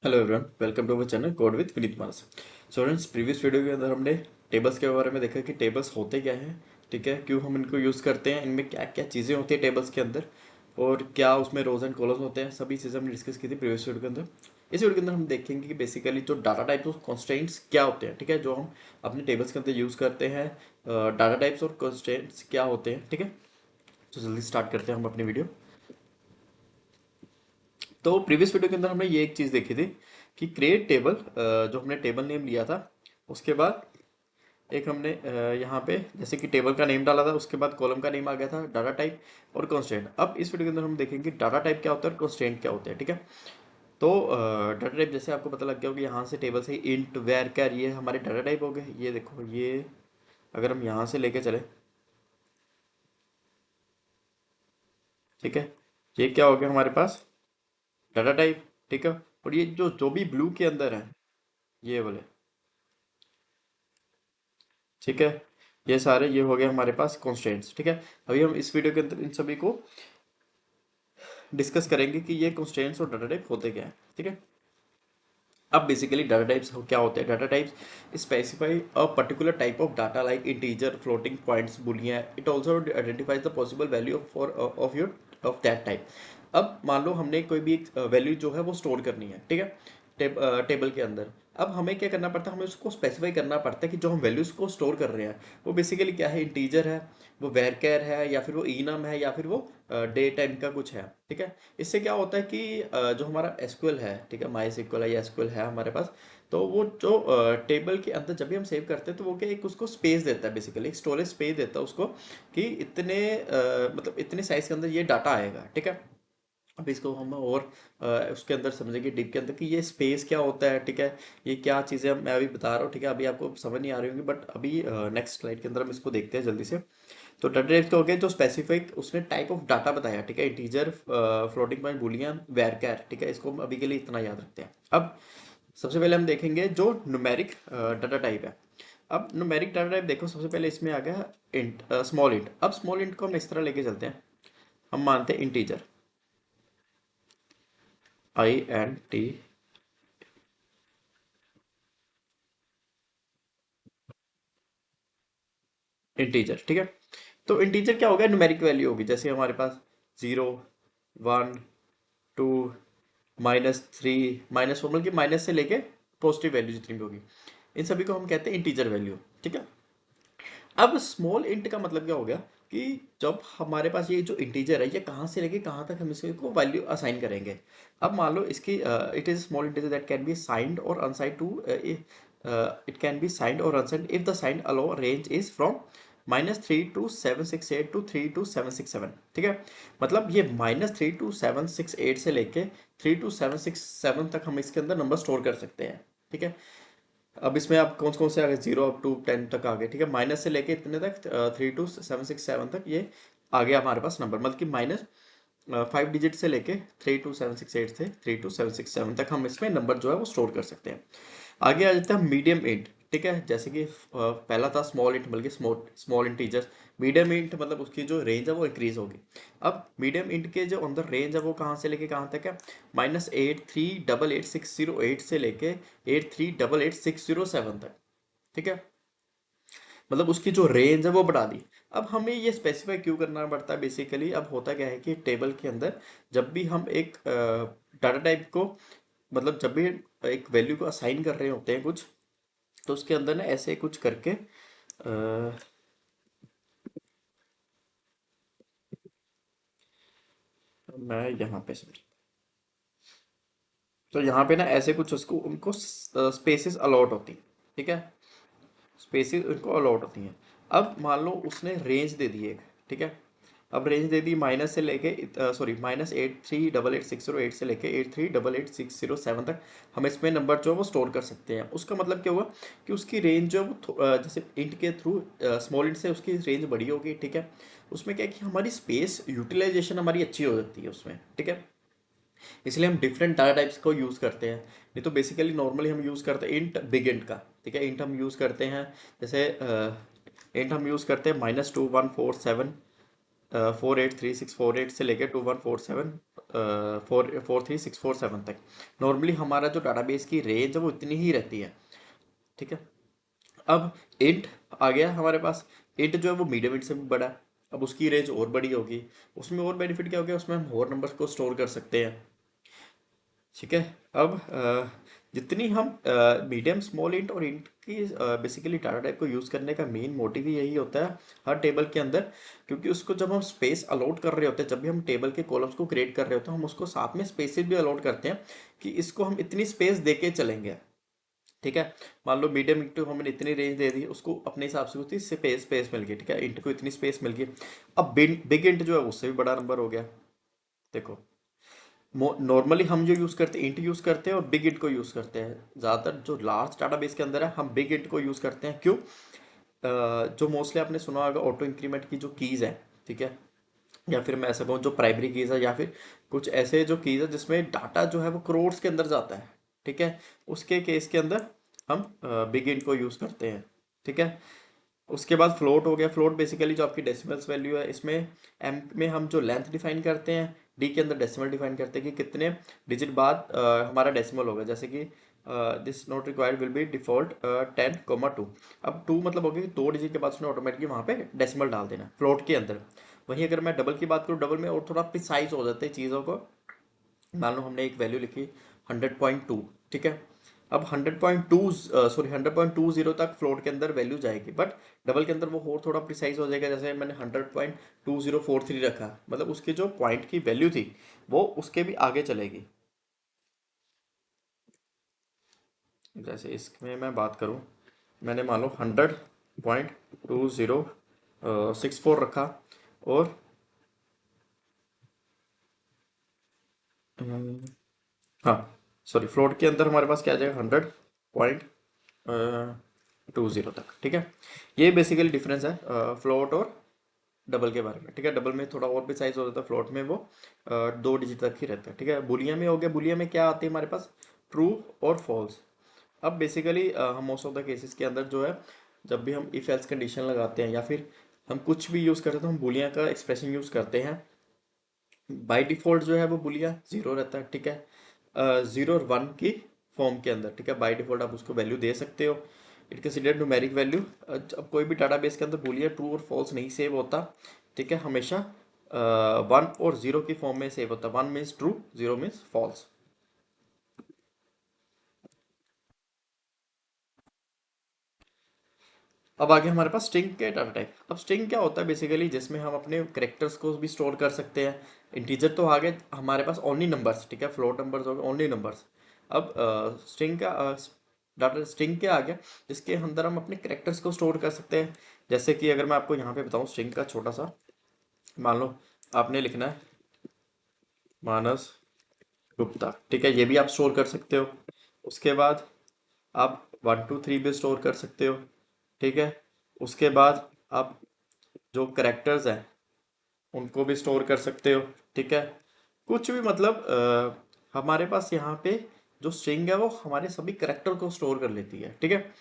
Hello everyone, welcome to our channel code with Vineet Manas. Students, previous video के अंदर हमने tables के बारे में देखा कि टेबल्स होते क्या हैं, ठीक है, क्यों हम इनको यूज़ करते हैं, इनमें क्या क्या चीज़ें होती हैं टेबल्स के अंदर, और क्या उसमें रोज एंड कॉलम्स होते हैं। सभी चीज़ें हमने डिस्कस की थी प्रीवियस वीडियो के अंदर। इस वीडियो के अंदर हम देखेंगे कि बेसिकली जो डाटा टाइप्स और कॉन्स्टेंट्स क्या होते हैं, ठीक है, जो हम अपने टेबल्स के अंदर यूज़ करते हैं। डाटा टाइप्स और कॉन्स्टेंट्स क्या होते हैं, ठीक है। तो जल्दी स्टार्ट करते हैं हम अपनी वीडियो। तो प्रीवियस वीडियो के अंदर हमने ये एक चीज़ देखी थी कि क्रिएट टेबल, जो हमने टेबल नेम लिया था, उसके बाद एक हमने यहाँ पे जैसे कि टेबल का नेम डाला था, उसके बाद कॉलम का नेम आ गया था, डाटा टाइप और कंस्ट्रेंट। अब इस वीडियो के अंदर हम देखेंगे डाटा टाइप क्या होता है और कंस्ट्रेंट क्या होते हैं, ठीक है। तो डाटा टाइप जैसे आपको पता लग गया होगा, यहाँ से टेबल से इंट वेर कैर ये हमारे डाटा टाइप हो गए। ये देखो, ये अगर हम यहाँ से लेके चले, ठीक है, ये क्या हो गया हमारे पास, डाटा टाइप, ठीक है। और ये जो जो भी ब्लू के अंदर है, ये वाले, ठीक है, ये सारे ये हो गए हमारे पास कॉन्स्टेंट्स, ठीक है। अभी हम इस वीडियो के अंदर इन सभी को डिस्कस करेंगे कि ये कॉन्स्टेंट्स और डाटा टाइप होते क्या है, ठीक है। अब बेसिकली डाटा टाइप्स क्या होते हैं। Data types specify a particular type of data like integer, floating points, Boolean. It also identifies the possible value for of your of that type. अब मान लो हमने कोई भी एक वैल्यू जो है वो स्टोर करनी है, ठीक है, टेबल के अंदर। अब हमें क्या करना पड़ता है, हमें उसको स्पेसिफाई करना पड़ता है कि जो हम वैल्यूज को स्टोर कर रहे हैं वो बेसिकली क्या है, इंटीजर है, वो वेरकेर है, या फिर वो इनम है, या फिर वो डे टाइम का कुछ है, ठीक है। इससे क्या होता है कि जो हमारा एसक्यूएल है, ठीक है, माई एसक्यूएल है या एसक्यूएल है हमारे पास, तो वो जो टेबल के अंदर जब भी हम सेव करते हैं तो वो क्या एक उसको स्पेस देता है, बेसिकली एक स्टोरेज स्पेस देता है उसको, कि इतने मतलब इतने साइज के अंदर ये डाटा आएगा, ठीक है। अब इसको हम और उसके अंदर समझेंगे डीप के अंदर कि ये स्पेस क्या होता है, ठीक है। ये क्या चीज़ें मैं अभी बता रहा हूँ, ठीक है, अभी आपको समझ नहीं आ रही होंगी, बट अभी नेक्स्ट स्लाइड के अंदर हम इसको देखते हैं जल्दी से। तो डाटा टाइप्स क्या हो गया, जो स्पेसिफिक उसने टाइप ऑफ डाटा बताया, ठीक है, इंटीजर, फ्लोटिंग पॉइंट, बूलियन, वेरकैर, ठीक है, इसको हम अभी के लिए इतना याद रखते हैं। अब सबसे पहले हम देखेंगे जो न्यूमेरिक डाटा टाइप है। अब न्यूमेरिक डाटा टाइप देखो, सबसे पहले इसमें आ गया इंट, स्मॉल इंट। अब स्मॉल इंट को हम इस तरह लेके चलते हैं, हम मानते हैं इंटीजर, INT इंटीजर, ठीक है। तो इंटीजर क्या होगा, न्यूमेरिक वैल्यू होगी, जैसे हमारे पास 0, 1, 2, -3, -4, मतलब कि माइनस से लेके पॉजिटिव वैल्यू जितनी भी होगी, इन सभी को हम कहते हैं इंटीजर वैल्यू, ठीक है। अब स्मॉल इंट का मतलब क्या हो गया कि जब हमारे पास ये जो इंटीजर है, ये कहाँ से लेके कहाँ तक हम इसको वैल्यू असाइन करेंगे। अब मान लो इसकी it is small integer that can be signed और unsigned too, it can be signed और unsigned if the signed allow range is from -3 to 768 to 3 to 767, ठीक है। मतलब ये -3 to 768 से लेके 3 to 767 तक हम इसके अंदर नंबर स्टोर कर सकते हैं, ठीक है। अब इसमें आप कौन कौन से आ गए, 0 up to 10 तक आ गए, ठीक है, माइनस से लेके इतने तक, 3 to 767 तक ये आ गया हमारे पास नंबर, मतलब कि -5 डिजिट से लेके 3 to 768 से 3 to 767 तक हम इसमें नंबर जो है वो स्टोर कर सकते हैं। आगे आ जाता है मीडियम इंट, ठीक है, जैसे कि पहला था स्मॉल इंट, बल्कि small small integer. Medium int मतलब उसकी जो रेंज है वो इंक्रीज होगी। अब मीडियम इंट के जो अंदर रेंज है वो कहाँ से लेके कहाँ तक है, -8388 608 से लेके 8388 607 तक, ठीक है। मतलब उसकी जो रेंज है वो बढ़ा दी। अब हमें ये स्पेसिफाई क्यों करना पड़ता है, बेसिकली अब होता क्या है कि टेबल के अंदर जब भी हम एक डाटा टाइप को, मतलब जब भी एक वैल्यू को असाइन कर रहे होते हैं कुछ, तो उसके अंदर ना ऐसे कुछ करके मैं यहाँ पे समझ, तो यहाँ पे ना ऐसे कुछ उसको उनको स्पेसेस अलॉट होती हैं, ठीक है, स्पेसेस उनको अलॉट होती हैं। अब मान लो उसने रेंज दे दी एक, ठीक है। अब रेंज दे दी माइनस से लेके, सॉरी, -8388 608 से लेके 8388 607 तक हम इसमें नंबर जो है वो स्टोर कर सकते हैं। उसका मतलब क्या हुआ कि उसकी रेंज जो है वो जैसे इंट के थ्रू, स्मॉल इंट से उसकी रेंज बड़ी होगी, ठीक है। उसमें क्या है कि हमारी स्पेस यूटिलाइजेशन हमारी अच्छी हो जाती है उसमें, ठीक है। इसलिए हम डिफरेंट डाटा टाइप्स को यूज़ करते हैं। नहीं तो बेसिकली नॉर्मली हम यूज़ करते हैं इंट, बिग इंट का, ठीक है। इंट हम यूज़ करते हैं, जैसे इंट हम यूज़ करते हैं -2147 483 648 से लेकर 2147 43647 तक नॉर्मली हमारा जो डाटाबेस की रेंज है वो इतनी ही रहती है। ठीक है। अब इंट आ गया हमारे पास। इंट जो है वो मीडियम इंट से भी बड़ा है। अब उसकी रेंज और बड़ी होगी। उसमें और बेनिफिट क्या हो गया, उसमें हम और नंबर्स को स्टोर कर सकते हैं। ठीक है। अब जितनी हम मीडियम स्मॉल इंट और इंट की बेसिकली डाटा टाइप को यूज़ करने का मेन मोटिव ही यही होता है हर टेबल के अंदर, क्योंकि उसको जब हम स्पेस अलॉट कर रहे होते हैं, जब भी हम टेबल के कॉलम्स को क्रिएट कर रहे होते हैं, हम उसको साथ में स्पेसेस भी अलॉट करते हैं कि इसको हम इतनी स्पेस दे के चलेंगे। ठीक है। मान लो मीडियम इंट को हमने इतनी रेंज दे दी, उसको अपने हिसाब से उतनी स्पेस स्पेस मिल गई। ठीक है, इंट को इतनी स्पेस मिल गई। अब बिग इंट जो है उससे भी बड़ा नंबर हो गया। देखो, नॉर्मली हम जो यूज़ करते हैं इंट यूज़ करते हैं और बिग इंट को यूज़ करते हैं। ज़्यादातर जो लार्ज डाटाबेस के अंदर है हम बिग इंट को यूज़ करते हैं। क्यों? जो मोस्टली आपने सुना होगा ऑटो इंक्रीमेंट की जो कीज़ है। ठीक है। या फिर मैं ऐसा कहूँ जो प्राइमरी कीज़ है, या फिर कुछ ऐसे जो कीज़ है जिसमें डाटा जो है वो करोड्स के अंदर जाता है। ठीक है। उसके केस के अंदर हम बिग इंट को यूज़ करते हैं। ठीक है। उसके बाद फ्लोट हो गया। फ्लोट बेसिकली जो आपकी डेसिमल्स वैल्यू है, इसमें एम में हम जो लेंथ डिफाइन करते हैं, डी के अंदर डेसिमल डिफाइन करते हैं कि कितने डिजिट बाद हमारा डेसिमल होगा। जैसे कि this not required will be default 10, 2। अब 2 मतलब हो गया कि 2 डिजिट के बाद उसने ऑटोमेटिकली वहाँ पे डेसिमल डाल देना फ्लोट के अंदर। वहीं अगर मैं डबल की बात करूँ, डबल में और थोड़ा प्रिसाइज हो जाते हैं चीज़ों को। मान लो हमने एक वैल्यू लिखी 100.2। ठीक है। अब 100.20 तक फ्लोट के अंदर वैल्यू जाएगी, बट डबल के अंदर वो और थोड़ा प्रिसाइज हो जाएगा। जैसे मैंने 100.2043 रखा, मतलब उसकी जो पॉइंट की वैल्यू थी वो उसके भी आगे चलेगी। जैसे इसमें मैं बात करूं, मैंने मान लो 100.2064 रखा। और हाँ, सॉरी, फ्लोट के अंदर हमारे पास क्या आ जाएगा, 100.20 तक। ठीक है। ये बेसिकली डिफरेंस है फ्लोट और डबल के बारे में। ठीक है। डबल में थोड़ा और भी साइज हो जाता है, फ्लोट में वो 2 डिजिट तक ही रहता है। ठीक है। बुलियन में हो गया, बुलियन में क्या आती है हमारे पास, ट्रू और फॉल्स। अब बेसिकली हम मोस्ट ऑफ द केसेस के अंदर जो है, जब भी हम इफ एल्स कंडीशन लगाते हैं या फिर हम कुछ भी यूज़ करते हैं तो हम बुलियन का एक्सप्रेशन यूज़ करते हैं। बाय डिफ़ॉल्ट जो है वो बुलियन ज़ीरो रहता है। ठीक है। ज़ीरो और वन की फॉर्म के अंदर। ठीक है। बाय डिफ़ॉल्ट आप उसको वैल्यू दे सकते हो। It considered numeric value. अब कोई भी डाटाबेस के अंदर बुलियन ट्रू और फॉल्स नहीं सेव होता। ठीक है। हमेशा 1 और 0 की फॉर्म में सेव होता है। 1 मीन्स ट्रू, 0 मीन्स फॉल्स। अब आगे हमारे पास स्ट्रिंग के डाटा टाइप। अब स्ट्रिंग क्या होता है बेसिकली, जिसमें हम अपने करेक्टर्स को भी स्टोर कर सकते हैं। इंटीजर तो आ गए हमारे पास ओनली नंबर्स। ठीक है। फ्लोट नंबर्स हो गए ओनली नंबर्स। अब स्ट्रिंग का डाटा स्ट्रिंग क्या आ गया, जिसके अंदर हम अपने करेक्टर्स को स्टोर कर सकते हैं। जैसे कि अगर मैं आपको यहाँ पे बताऊँ स्ट्रिंग का छोटा सा, मान लो आपने लिखना है मानस गुप्ता। ठीक है, ये भी आप स्टोर कर सकते हो। उसके बाद आप 1 2 3 भी स्टोर कर सकते हो। ठीक है। उसके बाद आप जो करेक्टर्स हैं उनको भी स्टोर कर सकते हो। ठीक है। कुछ भी मतलब हमारे पास यहाँ पे जो स्ट्रिंग है वो हमारे सभी करेक्टर को स्टोर कर लेती है। ठीक है।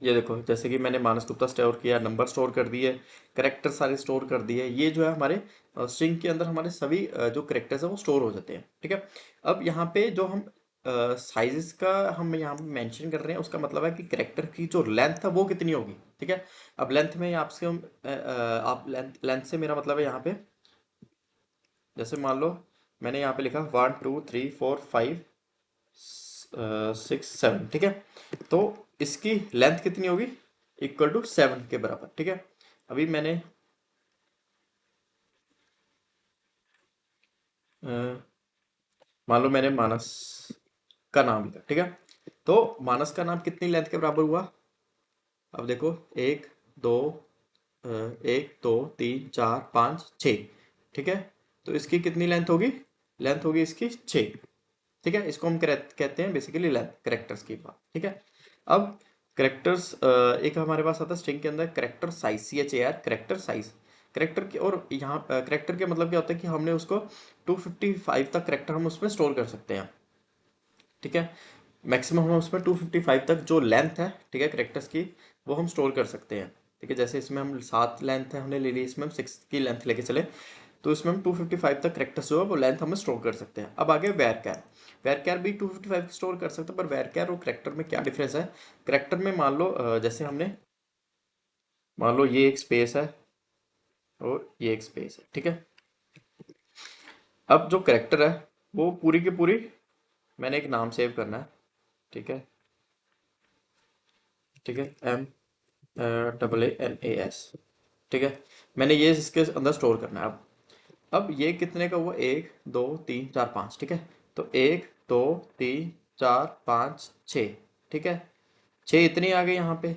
ये देखो, जैसे कि मैंने मानस गुप्ता स्टोर किया, नंबर स्टोर कर दिए, करेक्टर सारे स्टोर कर दिए। ये जो है हमारे स्ट्रिंग के अंदर हमारे सभी जो करेक्टर्स है वो स्टोर हो जाते हैं। ठीक है। अब यहाँ पे जो हम साइजेस का हम यहाँ पे मेंशन कर रहे हैं, उसका मतलब है कि करेक्टर की जो लेंथ है वो कितनी होगी। ठीक है। अब लेंथ में आपसे आप लेंथ लेंथ से मेरा मतलब है यहाँ पे, जैसे मान लो मैंने यहाँ पे लिखा 1 2 3 4 5 6 7। ठीक है। तो इसकी लेंथ कितनी होगी, इक्वल टू 7 के बराबर। ठीक है। अभी मैंने अ, मान लो मैंने मानस का नाम लिखा। ठीक है। तो मानस का नाम कितनी लेंथ के बराबर हुआ, अब देखो, 1 2 1 2 3 4 5 6। ठीक है। तो इसकी कितनी लेंथ होगी, लेंथ होगी इसकी 6। ठीक है। इसको हम कहते हैं बेसिकली लेंथ, करेक्टर्स की बात। ठीक है। अब करेक्टर्स एक हमारे पास आता है स्ट्रिंग के अंदर character size, CHAR, character size. Character के, और यहाँ करेक्टर के मतलब क्या होता है कि हमने उसको 255 तक करेक्टर हम उसमें स्टोर कर सकते हैं। ठीक है। मैक्सिमम हम उसमें 255 तक जो लेंथ है, ठीक है, करेक्टर्स की, वो हम स्टोर कर सकते हैं। ठीक है। जैसे इसमें हम 7 लेंथ है हमने ले ली, इसमें हम 6 की लेंथ लेके चले, तो इसमें हम 255 तक करेक्टर्स जो है वो लेंथ हमें स्टोर कर सकते हैं। अब आगे वेर कैर, वेर कैर भी 255 स्टोर कर सकते हैं, पर वेर कैर और करेक्टर में क्या डिफरेंस है। करेक्टर में मान लो जैसे हमने मान लो ये एक स्पेस है और ये एक स्पेस है, ठीक है। अब जो करेक्टर है वो पूरी की पूरी मैंने एक नाम सेव करना है, ठीक है, ठीक है, एम AANAS, ठीक है। मैंने ये इसके अंदर स्टोर करना है। अब ये कितने का हुआ, 1 2 3 4 5, ठीक है। तो 1 2 3 4 5 6, ठीक है, 6 इतने आ गए यहाँ पे,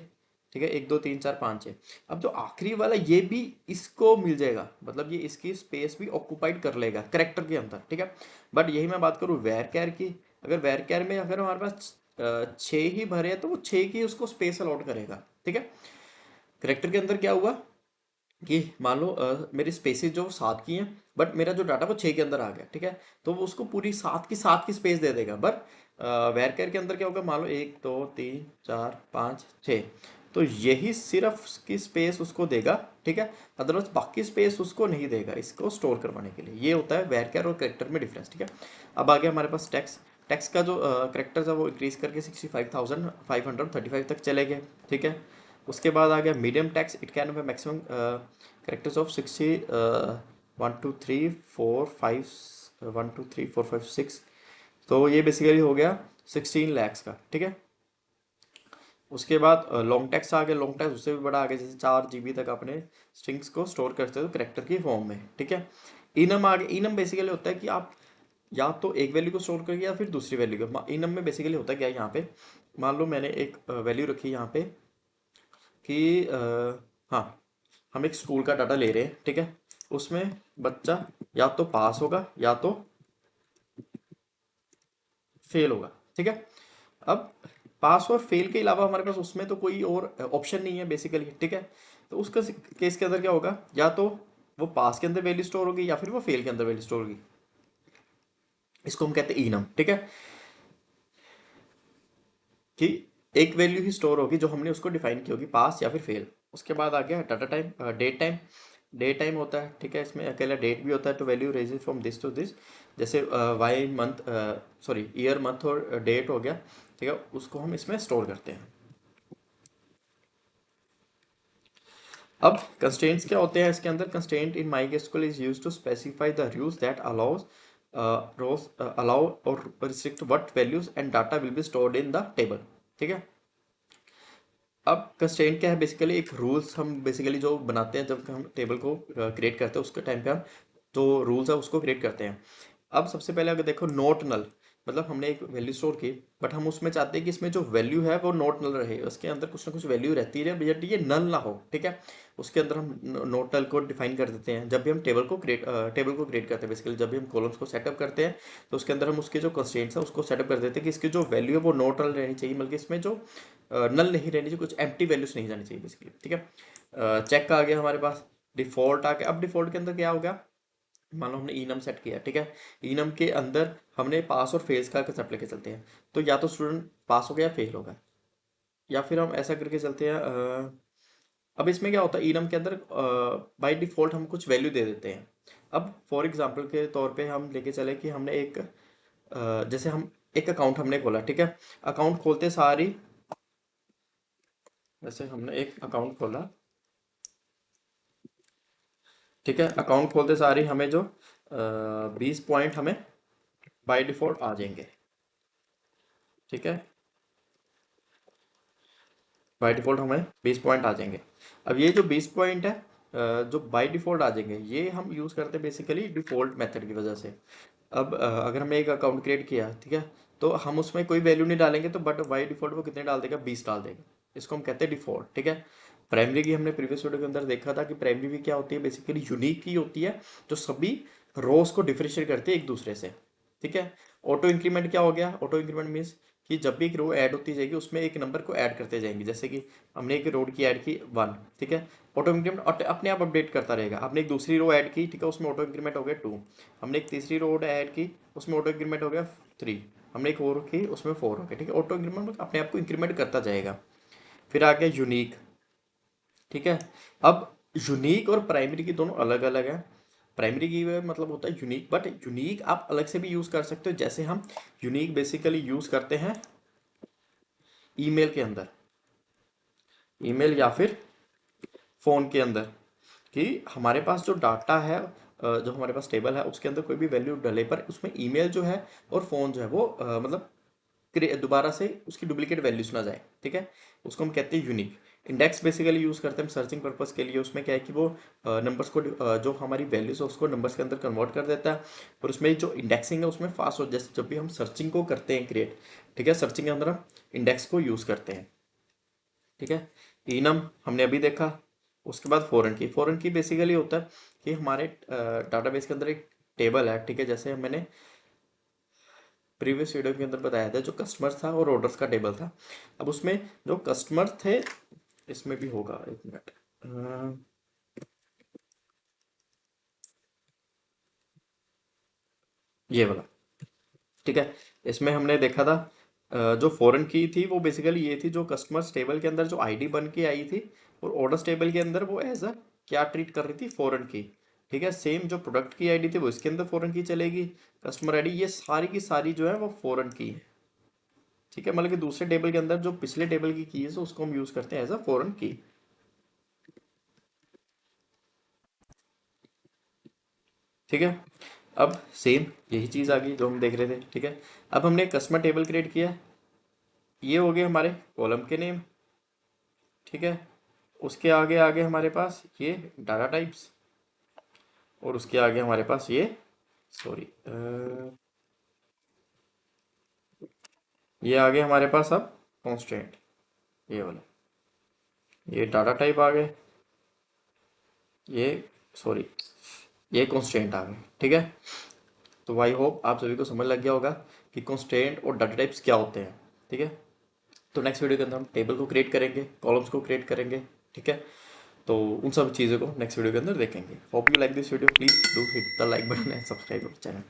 ठीक है, 1 2 3 4 5 6। अब जो आखिरी वाला ये भी इसको मिल जाएगा, मतलब ये इसकी स्पेस भी ऑक्यूपाइड कर लेगा करेक्टर के अंदर, ठीक है। बट यही मैं बात करूँ वेर कैर की, अगर वेर कैर में अगर हमारे पास 6 ही भरे हैं तो वो 6 की उसको स्पेस अलॉट करेगा, ठीक है। करेक्टर के अंदर क्या हुआ कि मान लो मेरी स्पेसिस जो 7 की हैं, बट मेरा जो डाटा वो 6 के अंदर आ गया, ठीक है। तो वो उसको पूरी 7 की स्पेस दे देगा। बट वेरकेर के अंदर क्या होगा, मान लो 1 2 3 4 5 6, तो यही सिर्फ उसकी स्पेस उसको देगा, ठीक है। अदरवाइज बाकी स्पेस उसको नहीं देगा इसको स्टोर करवाने के लिए। ये होता है वेरकेर और करेक्टर में डिफरेंस, ठीक है। अब आ गया हमारे पास टैक्स। टैक्स का जो करेक्टर्स है वो इंक्रीज करके 65,535 तक चले गए, ठीक है। उसके बाद आ गया medium tax, it can have maximum characters of 60 1 2 3 4 5 तो ये बेसिकली हो गया 16 lakhs का, ठीक है। उसके बाद लॉन्ग टैक्स आ गया, लॉन्ग टैक्स उससे भी बड़ा आ गया, जैसे 4 GB तक अपने स्ट्रिंग्स को स्टोर करते हो करेक्टर की फॉर्म में, ठीक है। इनम आ गया, इनम बेसिकली होता है कि आप या तो एक वैल्यू को स्टोर करिए या फिर दूसरी वैल्यू को। इनम में बेसिकली होता क्या है यहाँ पे, मान लो मैंने एक वैल्यू रखी यहाँ पे कि हाँ, हम एक स्कूल का डाटा ले रहे हैं, ठीक है। उसमें बच्चा या तो पास होगा या तो फेल होगा, ठीक है। अब पास और फेल के अलावा हमारे पास उसमें तो कोई और ऑप्शन नहीं है बेसिकली, ठीक है। तो उसका केस के अंदर क्या होगा, या तो वो पास के अंदर वैल्यू स्टोर होगी या फिर वो फेल के अंदर वैल्यू स्टोर होगी। इसको हम कहते हैं इनम, ठीक है, कि एक वैल्यू ही स्टोर होगी जो हमने उसको डिफाइन की होगी, पास या फिर फेल। उसके बाद आ गया data time, date time. Date time होता है, ठीक है, इसमें अकेला डेट भी होता है, तो value ranges from this to this. जैसे Y month, sorry year month और डेट हो गया, ठीक है, उसको हम इसमें स्टोर करते हैं। अब कंस्ट्रेंट्स क्या होते हैं इसके अंदर, constraint in MySQL is used to specify the rules that allows rows allow और restrict what values and data will be stored in the table, ठीक है। अब कंस्ट्रेंट क्या है, बेसिकली एक रूल्स हम बेसिकली जो बनाते हैं जब हम टेबल को क्रिएट करते हैं उसके टाइम पे हम जो रूल्स है उसको क्रिएट करते हैं। अब सबसे पहले अगर देखो नोट नल, मतलब हमने एक वैल्यू स्टोर की, बट हम उसमें चाहते हैं कि इसमें जो वैल्यू है वो नोट नल रहे, उसके अंदर कुछ ना कुछ वैल्यू रहती है बट ये नल ना हो, ठीक है। उसके अंदर हम नोट नल को डिफाइन कर देते हैं जब भी हम टेबल को क्रिएट करते हैं। बेसिकली जब भी हम कॉलम्स को सेटअप करते हैं तो उसके अंदर हम उसके जो कंस्ट्रेंट्स है उसको सेटअप कर देते हैं कि इसकी जो वैल्यू है वो नोट नल रहनी चाहिए, बल्कि इसमें जो नल नहीं रहनी चाहिए, कुछ एम्प्टी वैल्यूज नहीं जानी चाहिए बेसिकली, ठीक है। चेक आ गया हमारे पास, डिफॉल्ट आ गया। अब डिफॉल्ट के अंदर क्या हो गया, मान लो हमने इनम सेट किया, ठीक है। इनम के अंदर हमने पास और फेल का कंसेप्ट लेके चलते हैं, तो या तो स्टूडेंट पास हो गया या फेल होगा, या फिर हम ऐसा करके चलते हैं अब इसमें क्या होता है इनम के अंदर बाय डिफॉल्ट हम कुछ वैल्यू दे देते हैं। अब फॉर एग्जांपल के तौर पे हम लेके चले कि हमने एक जैसे हम एक अकाउंट हमने खोला, ठीक है। अकाउंट खोलते सारी, जैसे हमने एक अकाउंट खोला, ठीक है, अकाउंट खोलते सारी हमें जो 20 पॉइंट हमें बाय डिफॉल्ट आ जाएंगे, ठीक है, बाय डिफॉल्ट हमें 20 पॉइंट आ जाएंगे। अब ये जो 20 पॉइंट है जो बाय डिफॉल्ट आ जाएंगे, ये हम यूज़ करते हैं बेसिकली डिफॉल्ट मेथड की वजह से। अब अगर हमने एक अकाउंट क्रिएट किया, ठीक है, तो हम उसमें कोई वैल्यू नहीं डालेंगे, तो बट बाई डिफॉल्ट वो कितने डाल देगा, 20 डाल देगा। इसको हम कहते हैं डिफॉल्ट, ठीक है। प्राइमरी की हमने प्रीवियस वीडियो के अंदर देखा था कि प्राइमरी की क्या होती है, बेसिकली यूनिक की होती है, जो सभी रोज को डिफरेंशिएट करती है एक दूसरे से, ठीक है। ऑटो इंक्रीमेंट क्या हो गया, ऑटो इंक्रीमेंट मीन्स कि जब भी एक रो ऐड होती जाएगी उसमें एक नंबर को ऐड करते जाएंगे, जैसे कि हमने एक रोड की ऐड की 1, ठीक है, ऑटो इंक्रीमेंट अपने आप अपडेट करता रहेगा। आपने एक दूसरी रो ऐड की, ठीक है, उसमें ऑटो इंक्रीमेंट हो गया 2। हमने एक तीसरी रो ऐड की, उसमें ऑटो इंक्रीमेंट हो गया 3। हमने एक और की, उसमें 4 हो गया, ठीक है। ऑटो इंक्रीमेंट अपने आप को इंक्रीमेंट करता जाएगा। फिर आ गया यूनिक, ठीक है। अब यूनिक और प्राइमरी की दोनों अलग अलग है। प्राइमरी की मतलब होता है यूनिक, बट यूनिक आप अलग से भी यूज कर सकते हो। जैसे हम यूनिक बेसिकली यूज करते हैं ईमेल के अंदर, ईमेल या फिर फोन के अंदर, कि हमारे पास जो डाटा है, जो हमारे पास टेबल है उसके अंदर कोई भी वैल्यू डले पर उसमें ईमेल जो है और फोन जो है वो मतलब दोबारा से उसकी डुप्लीकेट वैल्यूज ना जाए। ठीक है, उसको हम कहते हैं यूनिक। इंडेक्स बेसिकली यूज करते हैं हम सर्चिंग पर्पस के लिए। उसमें क्या है कि वो नंबर्स को जो हमारी वैल्यूज है उसको नंबर्स के अंदर कन्वर्ट कर देता है, और उसमें जो इंडेक्सिंग है उसमें फास्ट हो, जैसे जब भी हम सर्चिंग को करते हैं क्रिएट, ठीक है, सर्चिंग के अंदर हम इंडेक्स को यूज करते हैं। ठीक है, इनम हमने अभी देखा। उसके बाद फॉरेन की, फॉरेन की बेसिकली होता है कि हमारे डाटाबेस के अंदर एक टेबल है, ठीक है, जैसे मैंने प्रीवियस वीडियो के अंदर बताया था, जो कस्टमर था और ऑर्डर्स का टेबल था। अब उसमें जो कस्टमर थे, इसमें भी होगा, एक मिनट, ये वाला, ठीक है। इसमें हमने देखा था जो फॉरेन की थी वो बेसिकली ये थी, जो कस्टमर्स टेबल के अंदर जो आईडी बन के आई थी, और ऑर्डर्स टेबल के अंदर वो एज अ क्या ट्रीट कर रही थी, फॉरेन की। ठीक है, सेम जो प्रोडक्ट की आईडी थी वो इसके अंदर फॉरेन की चलेगी, कस्टमर आईडी, ये सारी की सारी जो है वो फॉरेन की है। ठीक है, मतलब कि दूसरे टेबल के अंदर जो पिछले टेबल की है उसको हम यूज करते हैं एज अ फॉरेन की। ठीक है, अब सेम यही चीज़ आ गई जो हम देख रहे थे। ठीक है, अब हमने कस्टमर टेबल क्रिएट किया, ये हो गए हमारे कॉलम के नेम। ठीक है, उसके आगे आगे हमारे पास ये डाटा टाइप्स, और उसके आगे हमारे पास ये, सॉरी, ये आगे हमारे पास अब कॉन्स्टेंट, ये वाला, ये डाटा टाइप आ गए, ये, सॉरी, ये कॉन्स्टेंट आ गए। ठीक है, तो आई होप आप सभी को समझ लग गया होगा कि कॉन्स्टेंट और डाटा टाइप्स क्या होते हैं। ठीक है, तो नेक्स्ट वीडियो के अंदर हम टेबल को क्रिएट करेंगे, कॉलम्स को क्रिएट करेंगे। ठीक है, तो उन सब चीज़ों को नेक्स्ट वीडियो के अंदर देखेंगे। Hope you like this video, please do hit the like button and subscribe our channel.